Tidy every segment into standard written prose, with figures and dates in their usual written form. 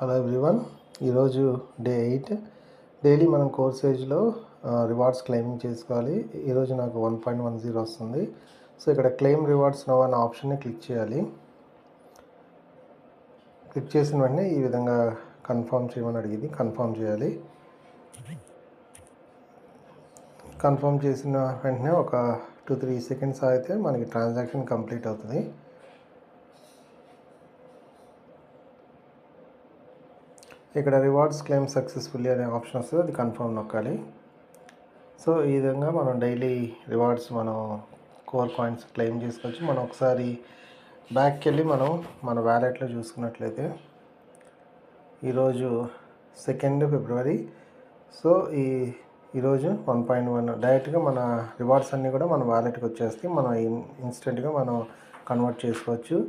Hello everyone. ఈరోజు day 8 daily మనం course ఏజ్లో రివార్డ్స్ క్లెయిమింగ్ చేసుకోవాలి. ఈరోజు నాకు 1.10 వస్తుంది. సో ఇక్కడ క్లెయిమ్ రివార్డ్స్ నో అనే ఆప్షన్ని క్లిక్ చేయాలి. క్లిక్ చేసిన వెంటనే ఈ విధంగా కన్ఫర్మ్ చేయమని అడిగింది. కన్ఫర్మ్ చేయాలి. కన్ఫర్మ్ చేసిన వెంటనే ఒక 2-3 సెకండ్స్ అయితే మనకి ట్రాన్సాక్షన్ కంప్లీట్ అవుతుంది. ఇక్కడ రివార్డ్స్ క్లెయిమ్ సక్సెస్ఫుల్లీ అనే ఆప్షన్ వస్తుంది, అది కన్ఫర్మ్ నొక్కాలి. సో ఈ విధంగా మనం డైలీ రివార్డ్స్ మనం కోర్ కాయిన్స్ క్లెయిమ్ చేసుకోవచ్చు. మనం ఒకసారి బ్యాక్కి వెళ్ళి మనం మన వ్యాలెట్లో చూసుకున్నట్లయితే ఈరోజు 2 ఫిబ్రవరి. సో ఈరోజు 1.1 డైరెక్ట్గా మన రివార్డ్స్ అన్నీ కూడా మన వ్యాలెట్కి వచ్చేస్తాయి. మనం ఇన్స్టెంట్గా మనం కన్వర్ట్ చేసుకోవచ్చు.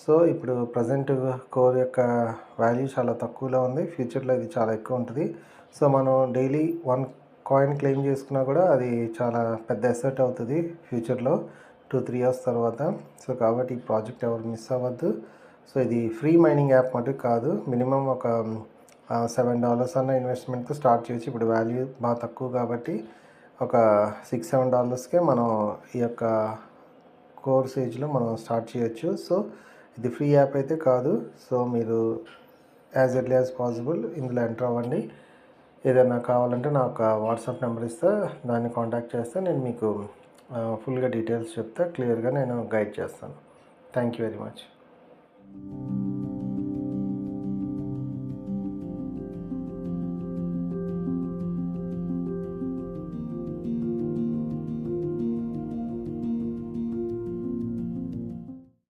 సో ఇప్పుడు ప్రజెంట్ కోర్ యొక్క వాల్యూ చాలా తక్కువలో ఉంది. ఫ్యూచర్లో ఇది చాలా ఎక్కువ ఉంటుంది. సో మనం డైలీ 1 కాయిన్ క్లెయిమ్ చేసుకున్నా కూడా అది చాలా పెద్ద ఎసెట్ అవుతుంది ఫ్యూచర్లో 2-3 ఇయర్స్ తర్వాత. సో కాబట్టి ఈ ప్రాజెక్ట్ ఎవరు మిస్ అవ్వద్దు. సో ఇది ఫ్రీ మైనింగ్ యాప్ మటుకు కాదు. మినిమం ఒక $7 అన్న ఇన్వెస్ట్మెంట్తో స్టార్ట్ చేయొచ్చు. ఇప్పుడు వాల్యూ బాగా తక్కువ కాబట్టి ఒక $6-7కే మనం ఈ యొక్క కోర్స్ ఏజ్లో మనం స్టార్ట్ చేయొచ్చు. సో ఇది ఫ్రీ యాప్ అయితే కాదు. సో మీరు యాజ్ ఎర్లీ యాజ్ పాసిబుల్ ఇందులో ఎంటర్ అవ్వండి. ఏదైనా కావాలంటే నాకు వాట్సాప్ నెంబర్ ఇస్తే దాన్ని కాంటాక్ట్ చేస్తే నేను మీకు ఫుల్గా డీటెయిల్స్ చెప్తే క్లియర్గా నేను గైడ్ చేస్తాను. Thank you very much.